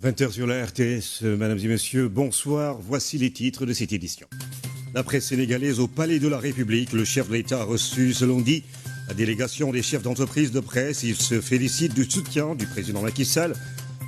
20h sur la RTS, mesdames et messieurs, bonsoir. Voici les titres de cette édition. La presse sénégalaise au Palais de la République, le chef de l'État a reçu, selon dit, la délégation des chefs d'entreprise de presse. Il se félicite du soutien du président Macky Sall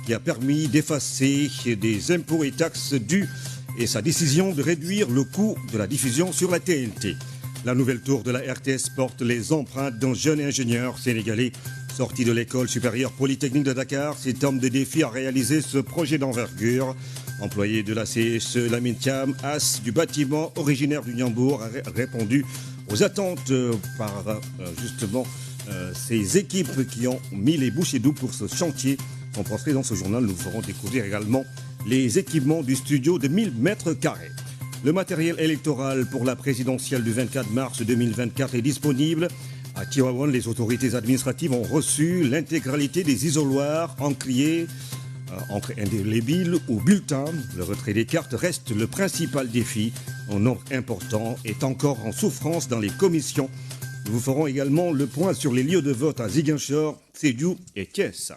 qui a permis d'effacer des impôts et taxes dus et sa décision de réduire le coût de la diffusion sur la TNT. La nouvelle tour de la RTS porte les empreintes d'un jeune ingénieur sénégalais sorti de l'école supérieure polytechnique de Dakar. Cet homme de défi a réalisé ce projet d'envergure. Employé de la CSE, Lamine Thiam, as du bâtiment originaire du Niambour, a répondu aux attentes par justement ces équipes qui ont mis les bouchées doubles pour ce chantier. En portrait dans ce journal, nous ferons découvrir également les équipements du studio de 1000 mètres carrés. Le matériel électoral pour la présidentielle du 24 mars 2024 est disponible. À Tivaouane, les autorités administratives ont reçu l'intégralité des isoloirs encriers entre indélébiles ou bulletins. Le retrait des cartes reste le principal défi. Un nombre important est encore en souffrance dans les commissions. Nous vous ferons également le point sur les lieux de vote à Ziguinchor, Sédhiou et Thiès.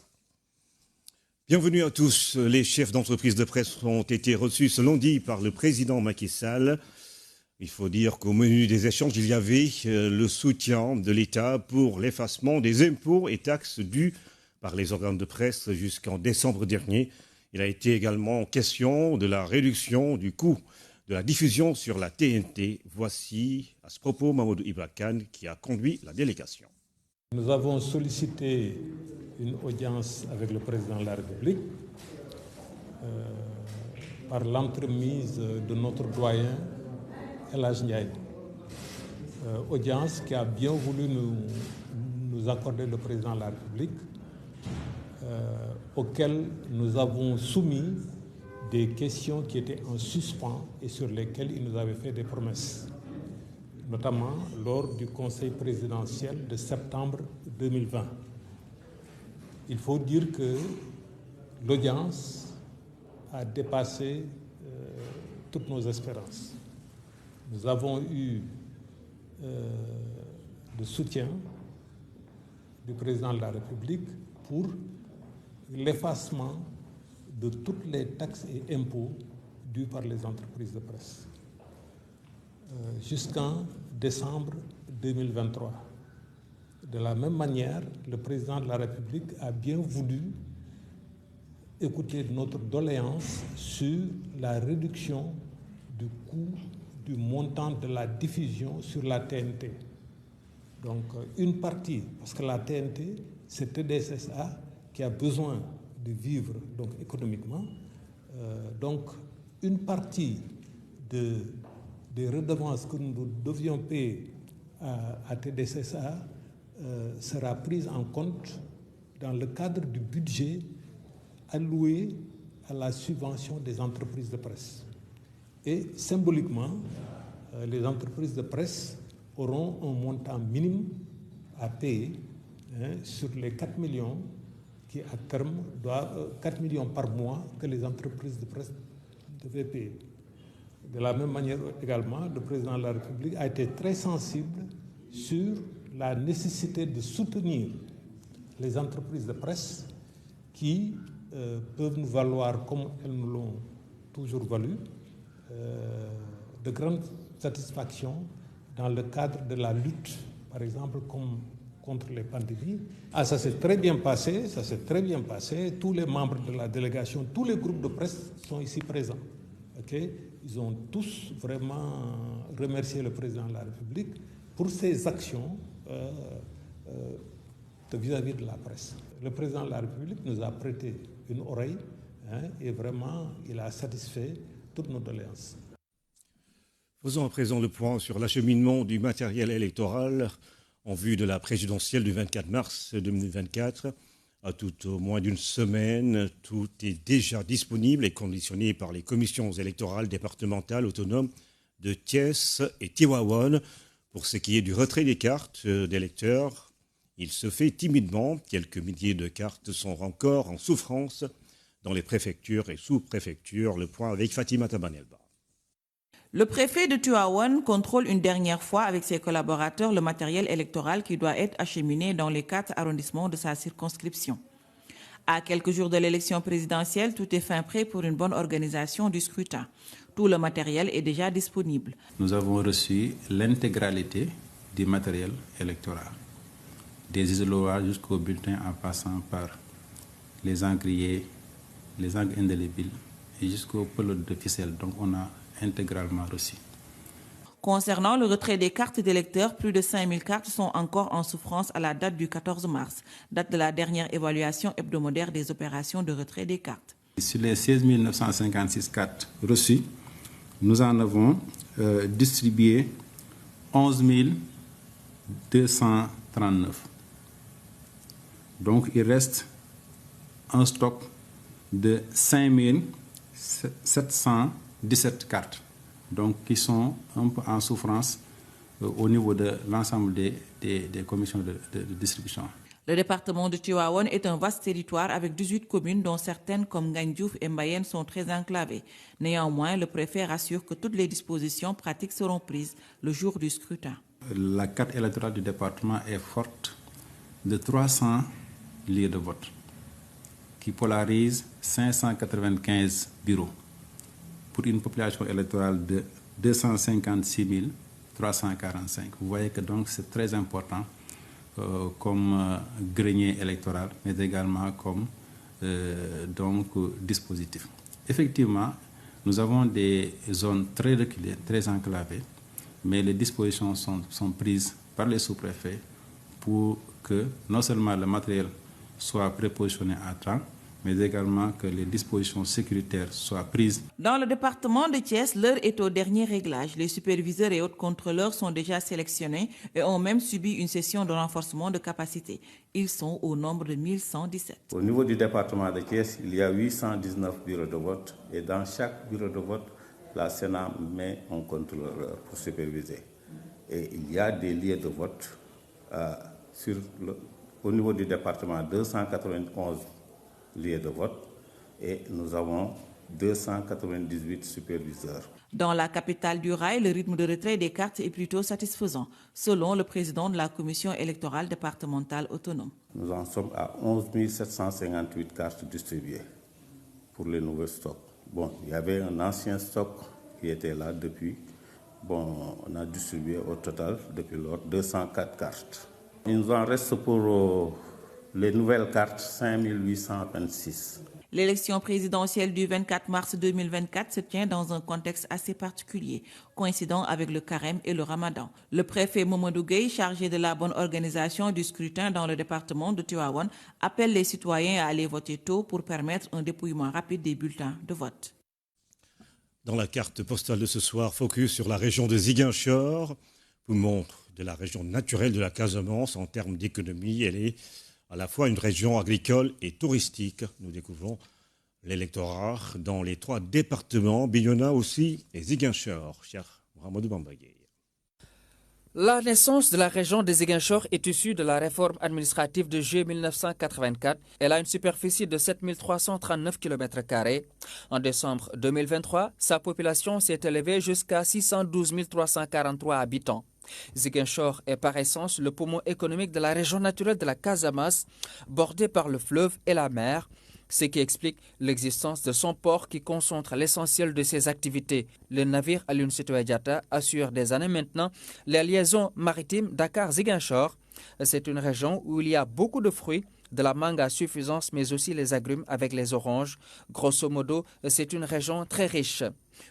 Bienvenue à tous. Les chefs d'entreprise de presse ont été reçus ce lundi par le président Macky Sall. Il faut dire qu'au menu des échanges, il y avait le soutien de l'État pour l'effacement des impôts et taxes dus par les organes de presse jusqu'en décembre dernier. Il a été également question de la réduction du coût de la diffusion sur la TNT. Voici à ce propos Mamadou Ibra Kane qui a conduit la délégation. Nous avons sollicité une audience avec le président de la République par l'entremise de notre doyen El Hadj Ndiaye. Audience qui a bien voulu nous accorder le président de la République, auquel nous avons soumis des questions qui étaient en suspens et sur lesquelles il nous avait fait des promesses, notamment lors du Conseil présidentiel de septembre 2020. Il faut dire que l'audience a dépassé toutes nos espérances. Nous avons eu le soutien du président de la République pour l'effacement de toutes les taxes et impôts dus par les entreprises de presse jusqu'en décembre 2023. De la même manière, le président de la République a bien voulu écouter notre doléance sur la réduction du coût du montant de la diffusion sur la TNT. Donc une partie, parce que la TNT, c'est TDSSA qui a besoin de vivre donc, économiquement. Donc une partie des redevances que nous devions payer à TDSSA sera prise en compte dans le cadre du budget alloué à la subvention des entreprises de presse. Et symboliquement, les entreprises de presse auront un montant minime à payer sur les 4 millions qui, à terme, 4 millions par mois que les entreprises de presse devaient payer. De la même manière également, le président de la République a été très sensible sur la nécessité de soutenir les entreprises de presse qui peuvent nous valoir, comme elles nous l'ont toujours valu, de grandes satisfactions dans le cadre de la lutte, par exemple, contre les pandémies. Ça s'est très bien passé, Tous les membres de la délégation, tous les groupes de presse sont ici présents. Okay? Ils ont tous vraiment remercié le président de la République pour ses actions vis-à-vis de la presse. Le président de la République nous a prêté une oreille et vraiment, il a satisfait toutes nos doléances. Faisons à présent le point sur l'acheminement du matériel électoral en vue de la présidentielle du 24 mars 2024. À tout au moins d'une semaine, tout est déjà disponible et conditionné par les commissions électorales départementales autonomes de Thiès et Tivaouane. Pour ce qui est du retrait des cartes d'électeurs, il se fait timidement. Quelques milliers de cartes sont encore en souffrance dans les préfectures et sous-préfectures. Le point avec Fatima Tabanelba. Le préfet de Tivaouane contrôle une dernière fois avec ses collaborateurs le matériel électoral qui doit être acheminé dans les 4 arrondissements de sa circonscription. À quelques jours de l'élection présidentielle, tout est fin prêt pour une bonne organisation du scrutin. Tout le matériel est déjà disponible. Nous avons reçu l'intégralité du matériel électoral, des isoloirs jusqu'au bulletin en passant par les encriers, les encres indélébiles et jusqu'au pelote de ficelle. Donc on a intégralement reçu. Concernant le retrait des cartes d'électeurs, plus de 5000 cartes sont encore en souffrance à la date du 14 mars, date de la dernière évaluation hebdomadaire des opérations de retrait des cartes. Sur les 16 956 cartes reçues, nous en avons distribué 11 239. Donc il reste un stock de 5 717 cartes, donc qui sont un peu en souffrance au niveau de l'ensemble des commissions de distribution. Le département de Tivaouane est un vaste territoire avec 18 communes dont certaines comme Ngandiouf et Mbayène sont très enclavées. Néanmoins, le préfet rassure que toutes les dispositions pratiques seront prises le jour du scrutin. La carte électorale du département est forte de 300 lieux de vote qui polarise 595 bureaux pour une population électorale de 256 345. Vous voyez que donc c'est très important comme grenier électoral, mais également comme dispositif. Effectivement, nous avons des zones très reculées, très enclavées, mais les dispositions sont prises par les sous-préfets pour que non seulement le matériel soit prépositionné à temps, mais également que les dispositions sécuritaires soient prises. Dans le département de Thiès, l'heure est au dernier réglage. Les superviseurs et autres contrôleurs sont déjà sélectionnés et ont même subi une session de renforcement de capacité. Ils sont au nombre de 1117. Au niveau du département de Thiès, il y a 819 bureaux de vote et dans chaque bureau de vote, la Sénat met un contrôleur pour superviser. Et il y a des lieux de vote au niveau du département, 291 lieux de vote et nous avons 298 superviseurs. Dans la capitale du rail, le rythme de retrait des cartes est plutôt satisfaisant, selon le président de la commission électorale départementale autonome. Nous en sommes à 11 758 cartes distribuées pour les nouveaux stocks. Bon, il y avait un ancien stock qui était là depuis. Bon, on a distribué au total depuis lors 204 cartes. Il nous en reste pour les nouvelles cartes 5826. L'élection présidentielle du 24 mars 2024 se tient dans un contexte assez particulier, coïncidant avec le carême et le ramadan. Le préfet Mamadou Gueye, chargé de la bonne organisation du scrutin dans le département de Tivaouane, appelle les citoyens à aller voter tôt pour permettre un dépouillement rapide des bulletins de vote. Dans la carte postale de ce soir, focus sur la région de Ziguinchor, poumon de la région naturelle de la Casamance en termes d'économie. Elle est à la fois une région agricole et touristique. Nous découvrons l'électorat dans les 3 départements, Bignona aussi et Ziguinchor. Cher Mohamedou Bambagé. La naissance de la région de Ziguinchor est issue de la réforme administrative de juillet 1984. Elle a une superficie de 7 339 km². En décembre 2023, sa population s'est élevée jusqu'à 612 343 habitants. Ziguinchor est par essence le poumon économique de la région naturelle de la Casamance, bordée par le fleuve et la mer, ce qui explique l'existence de son port qui concentre l'essentiel de ses activités. Le navire Aline Sitoé Diatta assure des années maintenant les liaisons maritimes Dakar-Ziguinchor. C'est une région où il y a beaucoup de fruits, de la mangue à suffisance, mais aussi les agrumes avec les oranges. Grosso modo, c'est une région très riche.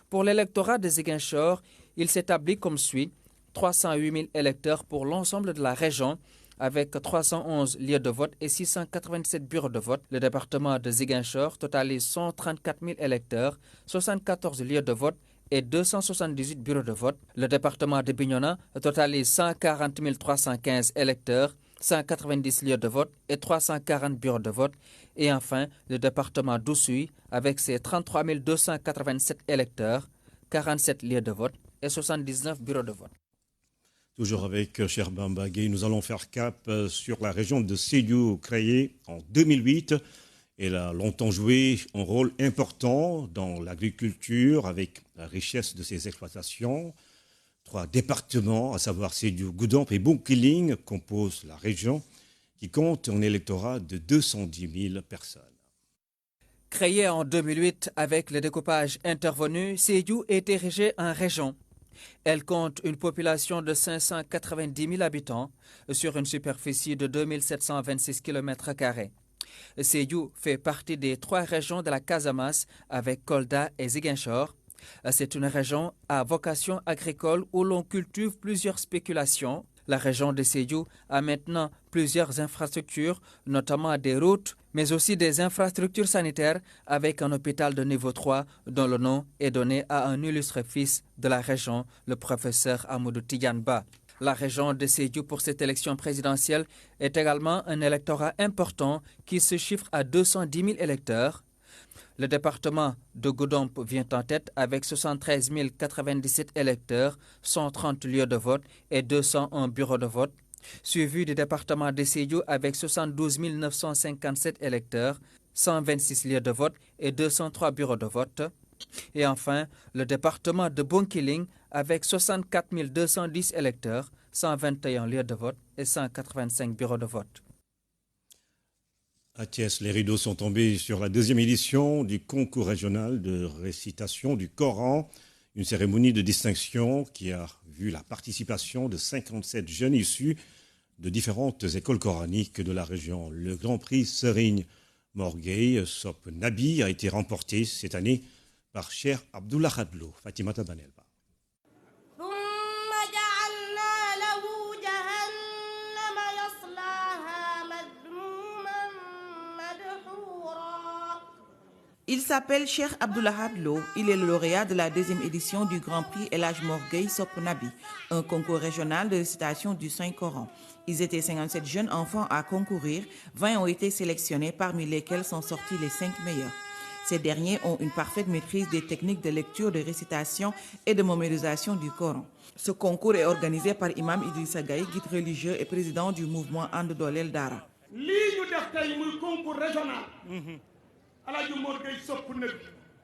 Pour l'électorat de Ziguinchor, il s'établit comme suit. 308 000 électeurs pour l'ensemble de la région, avec 311 lieux de vote et 687 bureaux de vote. Le département de Ziguinchor totalise 134 000 électeurs, 74 lieux de vote et 278 bureaux de vote. Le département de Bignona totalise 140 315 électeurs, 190 lieux de vote et 340 bureaux de vote. Et enfin, le département d'Oussouye avec ses 33 287 électeurs, 47 lieux de vote et 79 bureaux de vote. Toujours avec Cher Bambagé, nous allons faire cap sur la région de Sédhiou, créée en 2008. Elle a longtemps joué un rôle important dans l'agriculture avec la richesse de ses exploitations. 3 départements, à savoir Sédhiou, Goudomp et Bounkiling, composent la région qui compte un électorat de 210 000 personnes. Créée en 2008 avec le découpage intervenu, Sédhiou est érigée en région. Elle compte une population de 590 000 habitants sur une superficie de 2726 km². Sédhiou fait partie des 3 régions de la Casamance avec Kolda et Ziguinchor. C'est une région à vocation agricole où l'on cultive plusieurs spéculations. La région de Sédhiou a maintenant plusieurs infrastructures, notamment des routes, mais aussi des infrastructures sanitaires avec un hôpital de niveau 3 dont le nom est donné à un illustre fils de la région, le professeur Amadou Tidiane Ba. La région de Sédhiou pour cette élection présidentielle est également un électorat important qui se chiffre à 210 000 électeurs. Le département de Goudomp vient en tête avec 73 097 électeurs, 130 lieux de vote et 201 bureaux de vote, suivi du département de Sédhiou avec 72 957 électeurs, 126 lieux de vote et 203 bureaux de vote. Et enfin, le département de Bounkiling avec 64 210 électeurs, 121 lieux de vote et 185 bureaux de vote. À Thiès, les rideaux sont tombés sur la 2e édition du concours régional de récitation du Coran, une cérémonie de distinction qui a vu la participation de 57 jeunes issus de différentes écoles coraniques de la région. Le Grand Prix Serigne Mor Gueye Sop Nabi a été remporté cette année par Cheikh Abdoulahad Lo. Fatimata Banelba. Il s'appelle Cheikh Abdoulahad Lo. Il est le lauréat de la 2e édition du Grand Prix El Hadj Mor Gueye Sop Nabi, un concours régional de récitation du Saint-Coran. Ils étaient 57 jeunes enfants à concourir. 20 ont été sélectionnés, parmi lesquels sont sortis les 5 meilleurs. Ces derniers ont une parfaite maîtrise des techniques de lecture, de récitation et de mémorisation du Coran. Ce concours est organisé par Imam Idrissa Gaye, guide religieux et président du mouvement And Dolel Dara. Concours régional.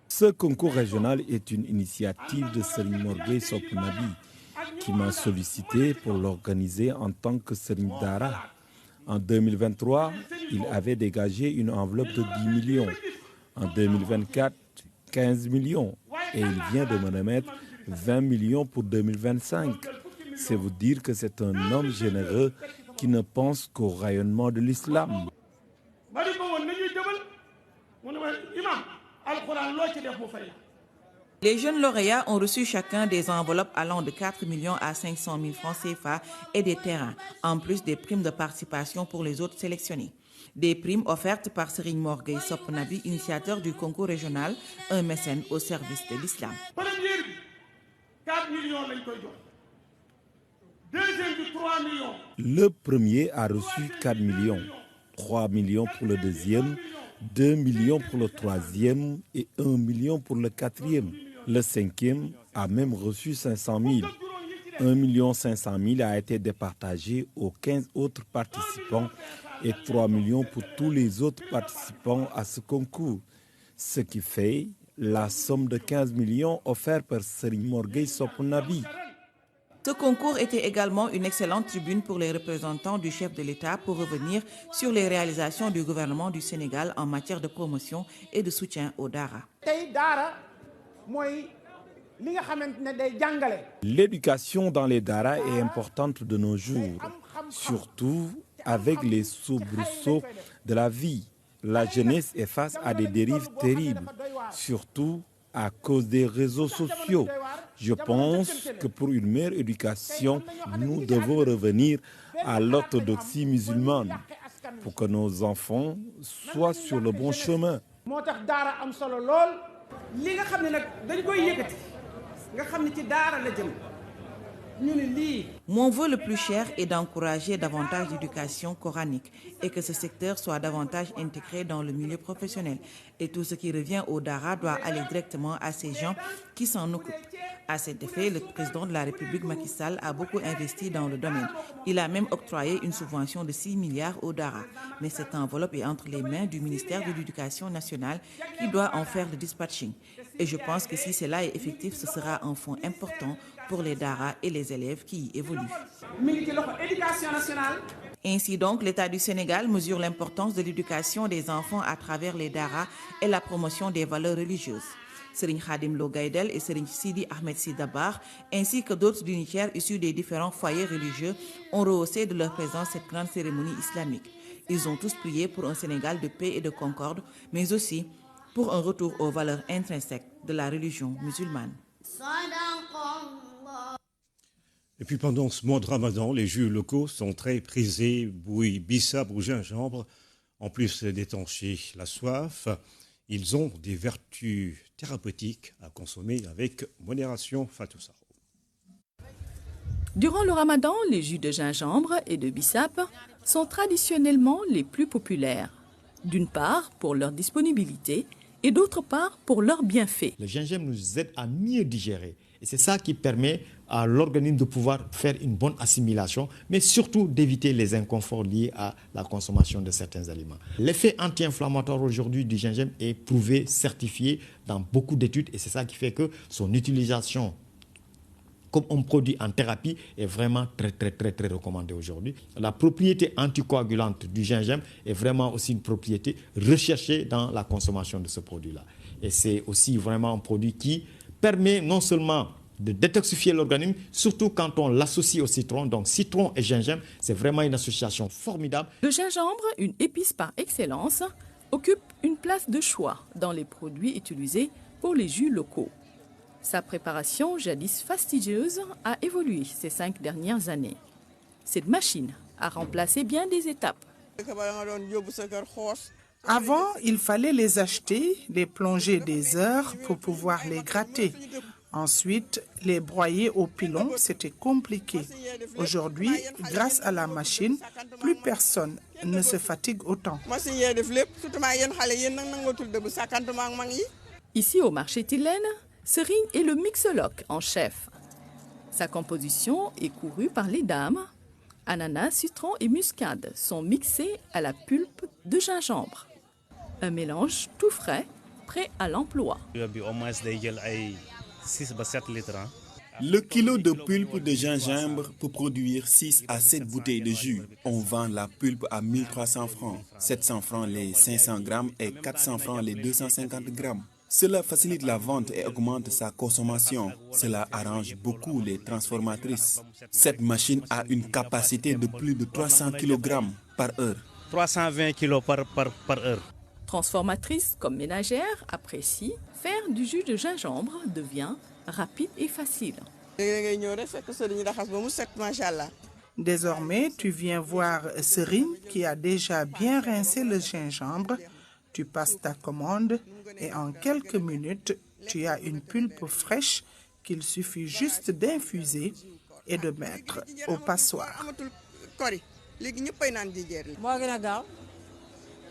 Ce concours régional est une initiative de Serigne Mor Gueye Sop Nabi qui m'a sollicité pour l'organiser en tant que Serigne Dara. En 2023, il avait dégagé une enveloppe de 10 millions. En 2024, 15 millions. Et il vient de me remettre 20 millions pour 2025. C'est vous dire que c'est un homme généreux qui ne pense qu'au rayonnement de l'islam. Les jeunes lauréats ont reçu chacun des enveloppes allant de 4 millions à 500 000 francs CFA et des terrains, en plus des primes de participation pour les autres sélectionnés. Des primes offertes par Serigne Mor Gueye Sop Nabi, initiateur du concours régional, un mécène au service de l'islam. Premier, 4 millions lañ koy jox. Deuxième, 3 millions. Le premier a reçu 4 millions, 3 millions pour le deuxième, 2 millions pour le troisième et 1 million pour le quatrième. Le cinquième a même reçu 500 000. 1 500 000 a été départagé aux 15 autres participants et 3 millions pour tous les autres participants à ce concours. Ce qui fait la somme de 15 millions offerte par Serigne Mor Gueye Sop Nabi. Ce concours était également une excellente tribune pour les représentants du chef de l'État pour revenir sur les réalisations du gouvernement du Sénégal en matière de promotion et de soutien au Dara. L'éducation dans les Dara est importante de nos jours, surtout avec les soubresauts de la vie. La jeunesse est face à des dérives terribles, surtout à cause des réseaux sociaux. Je pense que pour une meilleure éducation, nous devons revenir à l'orthodoxie musulmane pour que nos enfants soient sur le bon chemin. Mon vœu le plus cher est d'encourager davantage d'éducation coranique et que ce secteur soit davantage intégré dans le milieu professionnel. Et tout ce qui revient au Dara doit aller directement à ces gens qui s'en occupent. À cet effet, le président de la République Macky Sall a beaucoup investi dans le domaine. Il a même octroyé une subvention de 6 milliards au Dara. Mais cette enveloppe est entre les mains du ministère de l'Éducation nationale qui doit en faire le dispatching. Et je pense que si cela est effectif, ce sera un fonds important pour les Dara et les élèves qui y évoluent. Ainsi donc, l'État du Sénégal mesure l'importance de l'éducation des enfants à travers les daras et la promotion des valeurs religieuses. Serigne Khadim Lo Gaïdel et Serigne Sidi Ahmed Sy Dabakh, ainsi que d'autres dignitaires issus des différents foyers religieux, ont rehaussé de leur présence cette grande cérémonie islamique. Ils ont tous prié pour un Sénégal de paix et de concorde, mais aussi pour un retour aux valeurs intrinsèques de la religion musulmane. Et puis pendant ce mois de Ramadan, les jus locaux sont très prisés, bouillie, bissap ou gingembre. En plus d'étancher la soif, ils ont des vertus thérapeutiques à consommer avec modération. Fatou Sarro. Durant le Ramadan, les jus de gingembre et de bissap sont traditionnellement les plus populaires. D'une part, pour leur disponibilité et d'autre part, pour leurs bienfaits. Le gingembre nous aide à mieux digérer. Et c'est ça qui permet à l'organisme de pouvoir faire une bonne assimilation, mais surtout d'éviter les inconforts liés à la consommation de certains aliments. L'effet anti-inflammatoire aujourd'hui du gingembre est prouvé, certifié dans beaucoup d'études, et c'est ça qui fait que son utilisation comme un produit en thérapie est vraiment très recommandée aujourd'hui. La propriété anticoagulante du gingembre est vraiment aussi une propriété recherchée dans la consommation de ce produit-là. Et c'est aussi vraiment un produit qui permet non seulement de détoxifier l'organisme, surtout quand on l'associe au citron. Donc citron et gingembre, c'est vraiment une association formidable. Le gingembre, une épice par excellence, occupe une place de choix dans les produits utilisés pour les jus locaux. Sa préparation, jadis fastidieuse, a évolué ces 5 dernières années. Cette machine a remplacé bien des étapes. Avant, il fallait les acheter, les plonger des heures pour pouvoir les gratter. Ensuite, les broyer au pilon, c'était compliqué. Aujourd'hui, grâce à la machine, plus personne ne se fatigue autant. Ici au marché Tilène, Serigne est le mixologue en chef. Sa composition est courue par les dames. Ananas, citron et muscade sont mixés à la pulpe de gingembre. Un mélange tout frais, prêt à l'emploi. Le kilo de pulpe de gingembre peut produire 6 à 7 bouteilles de jus. On vend la pulpe à 1300 francs, 700 francs les 500 grammes et 400 francs les 250 grammes. Cela facilite la vente et augmente sa consommation. Cela arrange beaucoup les transformatrices. Cette machine a une capacité de plus de 300 kg par heure. 320 kg par heure. Transformatrices comme ménagères apprécient, faire du jus de gingembre devient rapide et facile. Désormais, tu viens voir Serigne qui a déjà bien rincé le gingembre. Tu passes ta commande et en quelques minutes, tu as une pulpe fraîche qu'il suffit juste d'infuser et de mettre au passoire.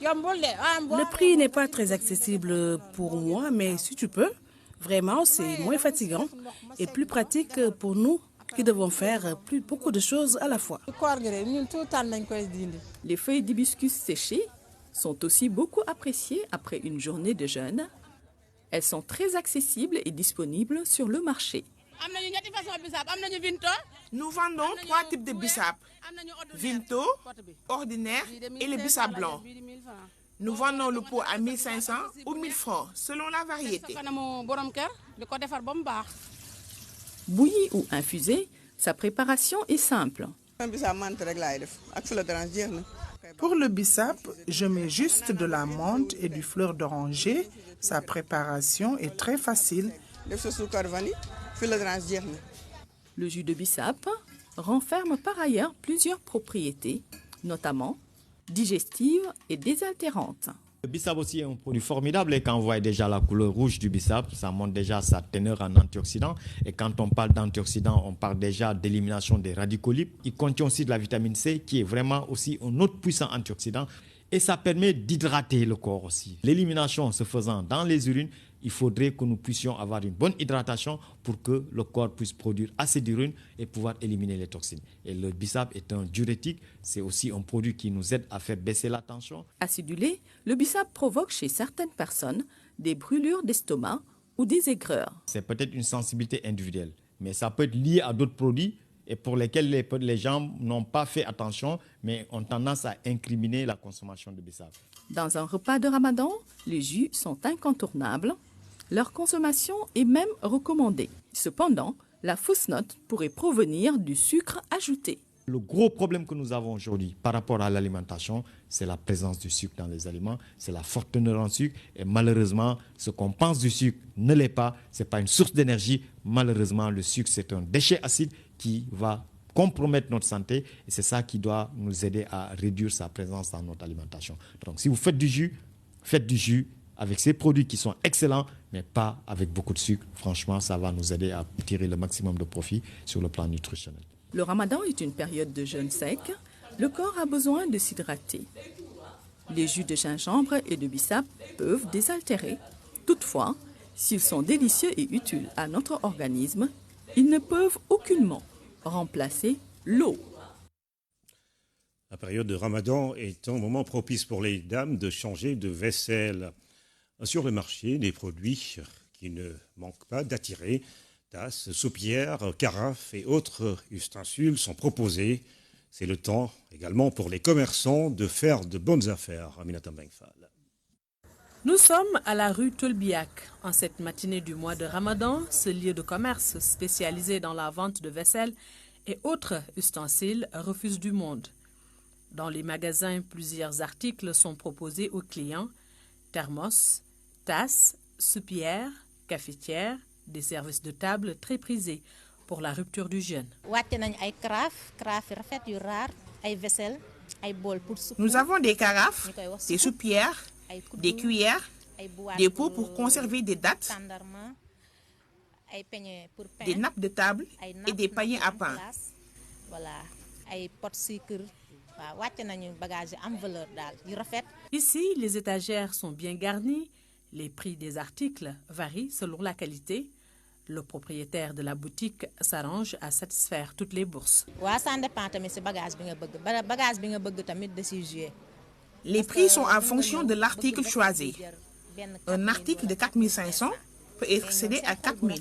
Le prix n'est pas très accessible pour moi, mais si tu peux, vraiment, c'est moins fatigant et plus pratique pour nous qui devons faire beaucoup de choses à la fois. Les feuilles d'hibiscus séchées sont aussi beaucoup appréciées après une journée de jeûne. Elles sont très accessibles et disponibles sur le marché. Nous vendons 3 types de bissap, Vinto, ordinaire et le bissap blanc. Nous vendons le pot à 1500 ou 1000 francs selon la variété. Bouilli ou infusé, sa préparation est simple. Pour le bissap, je mets juste de la menthe et du fleur d'oranger. Sa préparation est très facile. Le jus de bissap renferme par ailleurs plusieurs propriétés, notamment digestives et désaltérantes. Le bissap aussi est un produit formidable et quand on voit déjà la couleur rouge du bissap, ça montre déjà sa teneur en antioxydants. Et quand on parle d'antioxydants, on parle déjà d'élimination des radicaux libres. Il contient aussi de la vitamine C qui est vraiment aussi un autre puissant antioxydant. Et ça permet d'hydrater le corps aussi. L'élimination se faisant dans les urines, il faudrait que nous puissions avoir une bonne hydratation pour que le corps puisse produire assez d'urine et pouvoir éliminer les toxines. Et le bissap est un diurétique, c'est aussi un produit qui nous aide à faire baisser la tension. Acidulé, le bissap provoque chez certaines personnes des brûlures d'estomac ou des aigreurs. C'est peut-être une sensibilité individuelle, mais ça peut être lié à d'autres produits et pour lesquels les gens n'ont pas fait attention, mais ont tendance à incriminer la consommation de bissap. Dans un repas de Ramadan, les jus sont incontournables. Leur consommation est même recommandée. Cependant, la fausse note pourrait provenir du sucre ajouté. Le gros problème que nous avons aujourd'hui par rapport à l'alimentation, c'est la présence du sucre dans les aliments, c'est la forte teneur en sucre. Et malheureusement, ce qu'on pense du sucre ne l'est pas, ce n'est pas une source d'énergie. Malheureusement, le sucre, c'est un déchet acide qui va compromettre notre santé. Et c'est ça qui doit nous aider à réduire sa présence dans notre alimentation. Donc si vous faites du jus avec ces produits qui sont excellents, mais pas avec beaucoup de sucre. Franchement, ça va nous aider à tirer le maximum de profit sur le plan nutritionnel. Le Ramadan est une période de jeûne sec. Le corps a besoin de s'hydrater. Les jus de gingembre et de bissap peuvent désaltérer. Toutefois, s'ils sont délicieux et utiles à notre organisme, ils ne peuvent aucunement remplacer l'eau. La période de Ramadan est un moment propice pour les dames de changer de vaisselle. Sur le marché, des produits qui ne manquent pas d'attirer. Tasses, soupières, carafes et autres ustensiles sont proposés. C'est le temps également pour les commerçants de faire de bonnes affaires. Aminata Mbengfal. Nous sommes à la rue Tolbiac. En cette matinée du mois de Ramadan, ce lieu de commerce spécialisé dans la vente de vaisselle et autres ustensiles refuse du monde. Dans les magasins, plusieurs articles sont proposés aux clients. Thermos, tasses, soupières, cafetières, des services de table très prisés pour la rupture du jeûne. Nous avons des carafes, des soupières, des cuillères, des pots pour conserver des dattes, des nappes de table et des paniers à pain. Ici, les étagères sont bien garnies. Les prix des articles varient selon la qualité. Le propriétaire de la boutique s'arrange à satisfaire toutes les bourses. Les prix sont en fonction de l'article choisi. Un article de 4 500 peut être cédé à 4 000.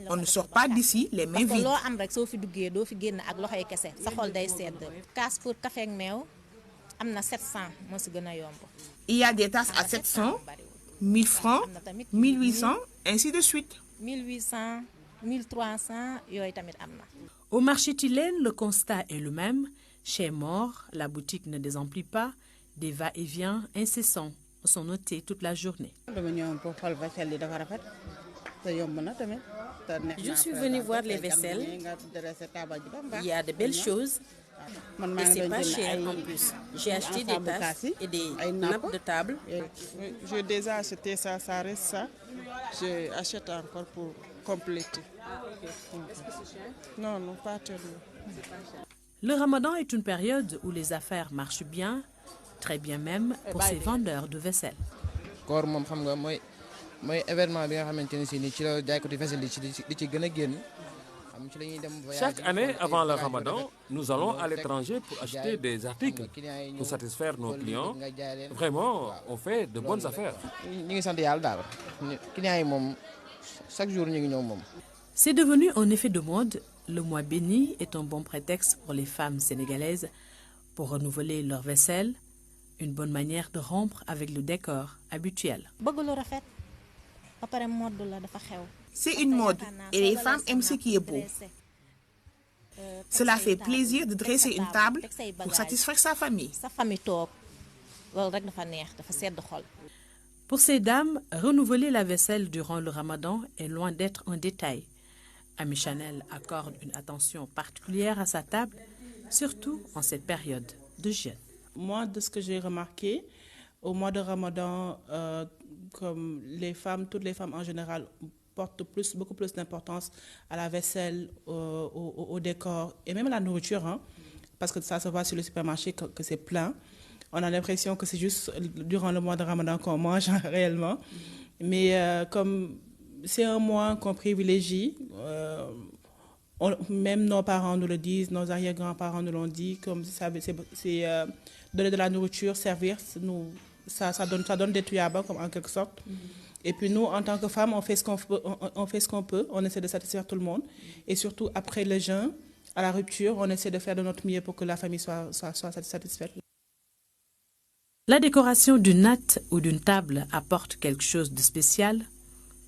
On ne sort pas d'ici les mains vides. Il y a des tasses à 700, 1000 francs, 1800, ainsi de suite. 1800, 1300, Au marché Tilène, le constat est le même. Chez Mort, la boutique ne désemplit pas. Des va-et-vient incessants sont notés toute la journée. Je suis venue voir les vaisselles. Il y a de belles choses. Et c'est pas cher en plus. J'ai acheté des tasses et des nappes de table. J'ai déjà acheté ça, ça reste ça. J'achète encore pour compléter. Est-ce que c'est cher? Non, non, pas tellement. Le Ramadan est une période où les affaires marchent bien, très bien même pour ces vendeurs de vaisselle. Chaque année avant le Ramadan, nous allons à l'étranger pour acheter des articles pour satisfaire nos clients. Vraiment, on fait de bonnes affaires. C'est devenu un effet de mode. Le mois béni est un bon prétexte pour les femmes sénégalaises pour renouveler leur vaisselle, une bonne manière de rompre avec le décor habituel. C'est une mode et les femmes aiment ce qui est beau. Cela fait plaisir de dresser une table pour satisfaire sa famille. Pour ces dames, renouveler la vaisselle durant le Ramadan est loin d'être un détail. Ami Chanel accorde une attention particulière à sa table, surtout en cette période de jeûne. Moi, de ce que j'ai remarqué, au mois de Ramadan, comme les femmes, toutes les femmes en général, portent beaucoup plus d'importance à la vaisselle, au décor et même à la nourriture, hein, parce que ça se voit sur le supermarché que c'est plein. On a l'impression que c'est juste durant le mois de Ramadan qu'on mange réellement. Mais comme c'est un mois qu'on privilégie, même nos parents nous le disent, nos arrière-grands-parents nous l'ont dit, comme c'est donner de la nourriture, servir, ça donne des tuyabas, comme en quelque sorte. Et puis nous, en tant que femmes, on fait ce qu'on peut, on essaie de satisfaire tout le monde. Et surtout, après le jeûne, à la rupture, on essaie de faire de notre mieux pour que la famille soit satisfaite. La décoration d'une natte ou d'une table apporte quelque chose de spécial.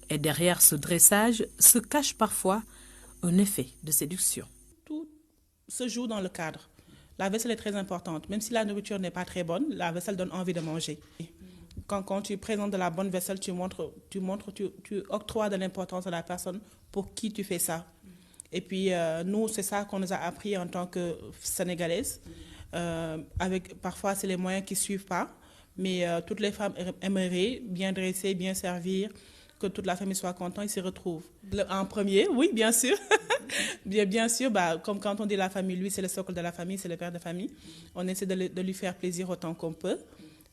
Et derrière ce dressage se cache parfois un effet de séduction. Tout se joue dans le cadre. La vaisselle est très importante. Même si la nourriture n'est pas très bonne, la vaisselle donne envie de manger. Quand tu présentes de la bonne vaisselle, tu octroies de l'importance à la personne pour qui tu fais ça. Et puis, nous, c'est ça qu'on nous a appris en tant que Sénégalaises. Parfois, c'est les moyens qui ne suivent pas. Mais toutes les femmes aimeraient bien dresser, bien servir, que toute la famille soit contente et s'y retrouve. En premier, oui, bien sûr. bien sûr, comme quand on dit la famille, lui, c'est le socle de la famille, c'est le père de famille. On essaie de lui faire plaisir autant qu'on peut,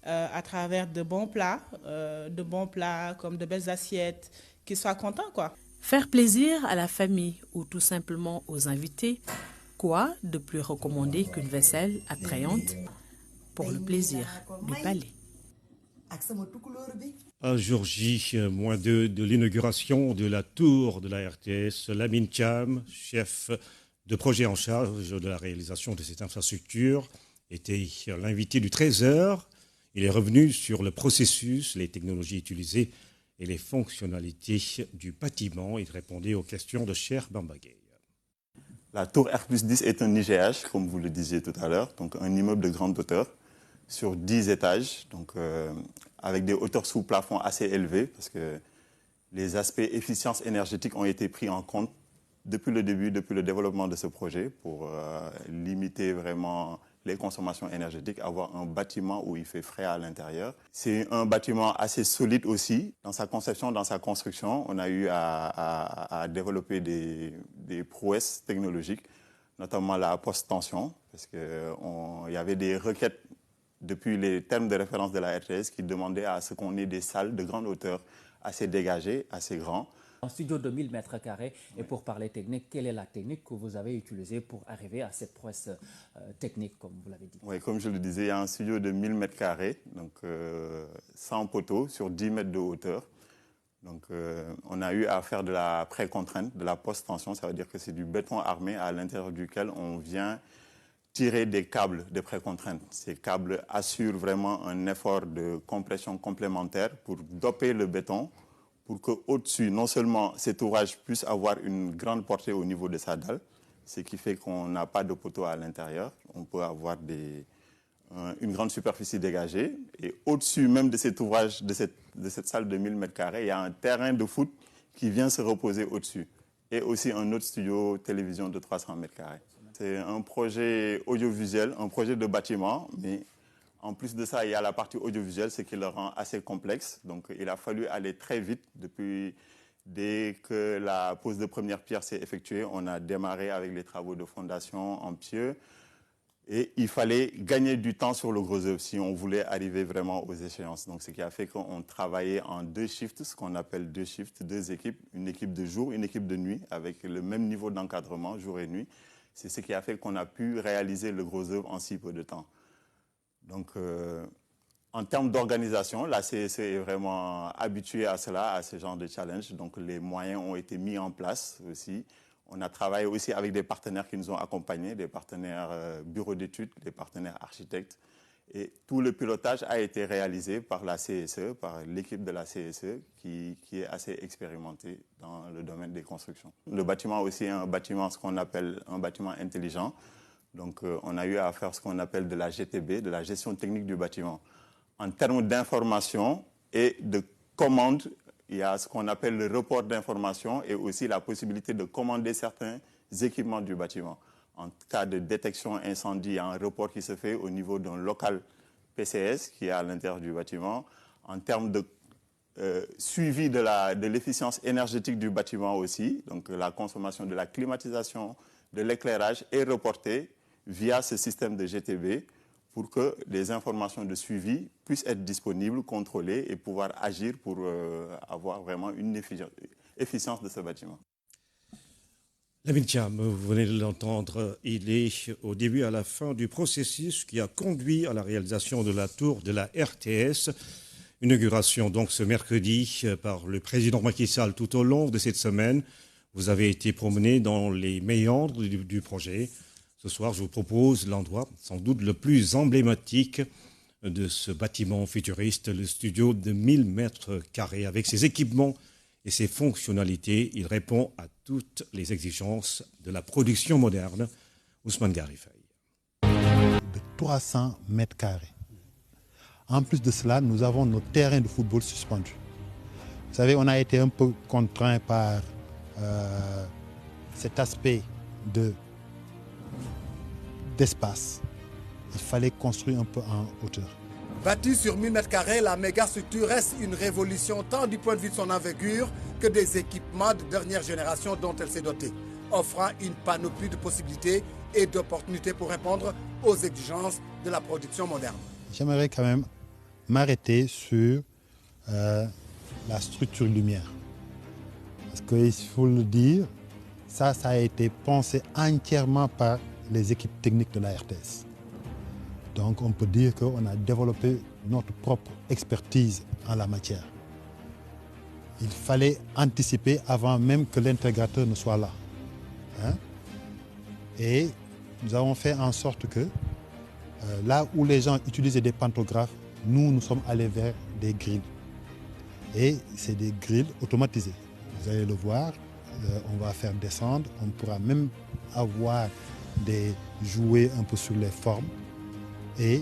à travers de bons plats comme de belles assiettes, qu'il soit content, quoi. Faire plaisir à la famille ou tout simplement aux invités, quoi de plus recommandé qu'une vaisselle attrayante pour le plaisir du palais. Un jour J, moins 2 de l'inauguration de la tour de la RTS, Lamine Thiam, chef de projet en charge de la réalisation de cette infrastructure, était l'invité du 13h. Il est revenu sur le processus, les technologies utilisées et les fonctionnalités du bâtiment. Il répondait aux questions de Cheikh Bamba Gueye. La tour R+10 est un IGH, comme vous le disiez tout à l'heure, donc un immeuble de grande hauteur sur 10 étages, donc avec des hauteurs sous plafond assez élevées, parce que les aspects efficience énergétique ont été pris en compte depuis le début, depuis le développement de ce projet, pour limiter vraiment les consommations énergétiques, avoir un bâtiment où il fait frais à l'intérieur. C'est un bâtiment assez solide aussi. Dans sa conception, dans sa construction, on a eu à développer des prouesses technologiques, notamment la post-tension, parce qu'il y avait des requêtes depuis les termes de référence de la RTS qui demandaient à ce qu'on ait des salles de grande hauteur assez dégagées, assez grands. Un studio de 1000 mètres carrés. Et pour parler technique, quelle est la technique que vous avez utilisée pour arriver à cette prouesse technique, comme vous l'avez dit? Oui, comme je le disais, il y a un studio de 1000 mètres carrés, donc 100 poteaux sur 10 mètres de hauteur. Donc on a eu à faire de la pré-contrainte, de la post-tension. Ça veut dire que c'est du béton armé à l'intérieur duquel on vient tirer des câbles de pré-contrainte. Ces câbles assurent vraiment un effort de compression complémentaire pour doper le béton, pour qu'au-dessus, non seulement cet ouvrage puisse avoir une grande portée au niveau de sa dalle, ce qui fait qu'on n'a pas de poteau à l'intérieur, on peut avoir une grande superficie dégagée. Et au-dessus même de cet ouvrage, de cette salle de 1000 m², il y a un terrain de foot qui vient se reposer au-dessus. Et aussi un autre studio télévision de 300 m². C'est un projet audiovisuel, un projet de bâtiment, mais en plus de ça, il y a la partie audiovisuelle, ce qui le rend assez complexe. Donc, il a fallu aller très vite. Dès que la pose de première pierre s'est effectuée, on a démarré avec les travaux de fondation en pieux. Et il fallait gagner du temps sur le gros œuvre si on voulait arriver vraiment aux échéances. Donc, ce qui a fait qu'on travaillait en 2 shifts, ce qu'on appelle 2 shifts, 2 équipes, une équipe de jour, une équipe de nuit, avec le même niveau d'encadrement, jour et nuit. C'est ce qui a fait qu'on a pu réaliser le gros œuvre en si peu de temps. Donc, en termes d'organisation, la CEC est vraiment habituée à cela, à ce genre de challenge. Donc, les moyens ont été mis en place aussi. On a travaillé aussi avec des partenaires qui nous ont accompagnés, des partenaires bureaux d'études, des partenaires architectes. Et tout le pilotage a été réalisé par la CSE, par l'équipe de la CSE, qui est assez expérimentée dans le domaine des constructions. Le bâtiment aussi est un bâtiment, ce qu'on appelle un bâtiment intelligent. Donc, on a eu à faire ce qu'on appelle de la GTB, de la gestion technique du bâtiment. En termes d'information et de commande, il y a ce qu'on appelle le report d'information et aussi la possibilité de commander certains équipements du bâtiment. En cas de détection incendie, il y a un report qui se fait au niveau d'un local PCS qui est à l'intérieur du bâtiment. En termes de suivi de l'efficience énergétique du bâtiment aussi, donc la consommation de la climatisation, de l'éclairage est reportée via ce système de GTB pour que les informations de suivi puissent être disponibles, contrôlées et pouvoir agir pour avoir vraiment une efficience de ce bâtiment. Lamine Thiam, vous venez de l'entendre, il est au début et à la fin du processus qui a conduit à la réalisation de la tour de la RTS. Inauguration donc ce mercredi par le président Macky Sall tout au long de cette semaine. Vous avez été promené dans les méandres du projet. Ce soir, je vous propose l'endroit sans doute le plus emblématique de ce bâtiment futuriste, le studio de 1000 mètres carrés. Avec ses équipements et ses fonctionnalités, il répond à toutes les exigences de la production moderne. Ousmane Garifay. De 300 mètres carrés. En plus de cela, nous avons nos terrains de football suspendus. Vous savez, on a été un peu contraint par cet aspect d'espace. Il fallait construire un peu en hauteur. Bâtie sur 1000 mètres carrés, la méga structure reste une révolution tant du point de vue de son envergure que des équipements de dernière génération dont elle s'est dotée, offrant une panoplie de possibilités et d'opportunités pour répondre aux exigences de la production moderne. J'aimerais quand même m'arrêter sur la structure lumière. Parce qu'il faut le dire, ça a été pensé entièrement par les équipes techniques de la RTS. Donc on peut dire qu'on a développé notre propre expertise en la matière. Il fallait anticiper avant même que l'intégrateur ne soit là. Et nous avons fait en sorte que là où les gens utilisaient des pantographes, nous sommes allés vers des grilles. Et c'est des grilles automatisées. Vous allez le voir, on va faire descendre, on pourra même avoir des jouets un peu sur les formes et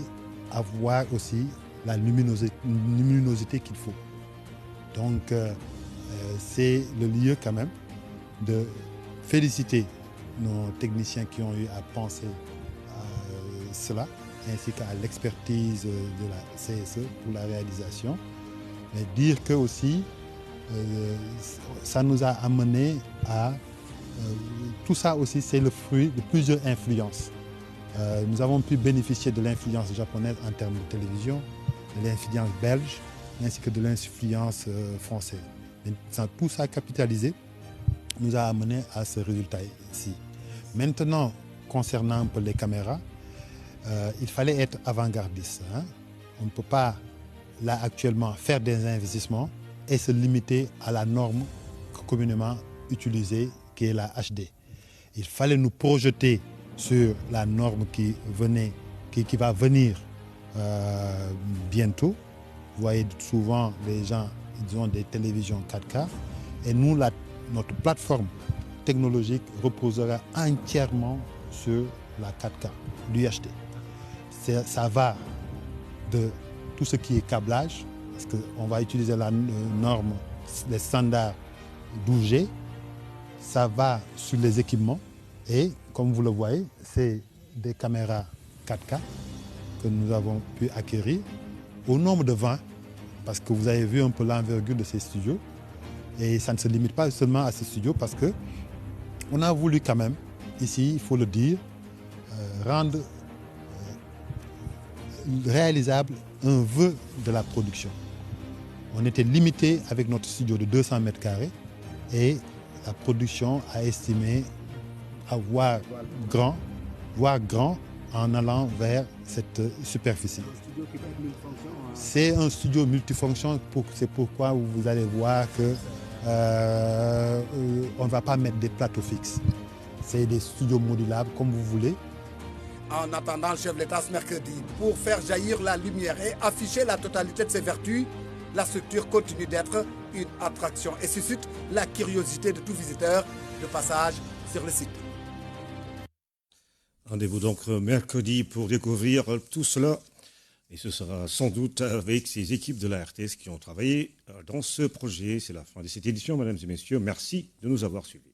avoir aussi la luminosité qu'il faut. Donc c'est le lieu quand même de féliciter nos techniciens qui ont eu à penser à cela, ainsi qu'à l'expertise de la CSE pour la réalisation. Mais dire que aussi ça nous a amené à... tout ça aussi, c'est le fruit de plusieurs influences. Nous avons pu bénéficier de l'influence japonaise en termes de télévision, de l'influence belge, ainsi que de l'influence française. Et tout ça capitalisé nous a amené à ce résultat-ci. Maintenant, concernant un peu les caméras, il fallait être avant-gardiste. On ne peut pas, là actuellement, faire des investissements et se limiter à la norme communément utilisée, qui est la HD. Il fallait nous projeter sur la norme qui va venir bientôt. Vous voyez souvent les gens, ils ont des télévisions 4K et nous, notre plateforme technologique reposera entièrement sur la 4K, l'UHD. Ça va de tout ce qui est câblage, parce qu'on va utiliser la norme, les standards 12G. Ça va sur les équipements et comme vous le voyez, c'est des caméras 4K que nous avons pu acquérir au nombre de 20, parce que vous avez vu un peu l'envergure de ces studios et ça ne se limite pas seulement à ces studios parce que on a voulu quand même, ici il faut le dire, rendre réalisable un vœu de la production. On était limité avec notre studio de 200 mètres carrés et la production a estimé à voir grand en allant vers cette superficie. C'est un studio multifonction, c'est pourquoi vous allez voir que on ne va pas mettre des plateaux fixes. C'est des studios modulables comme vous voulez. En attendant le chef de l'État ce mercredi, pour faire jaillir la lumière et afficher la totalité de ses vertus, la structure continue d'être une attraction et suscite la curiosité de tout visiteur de passage sur le site. Rendez-vous donc mercredi pour découvrir tout cela. Et ce sera sans doute avec ces équipes de la RTS qui ont travaillé dans ce projet. C'est la fin de cette édition, mesdames et messieurs. Merci de nous avoir suivis.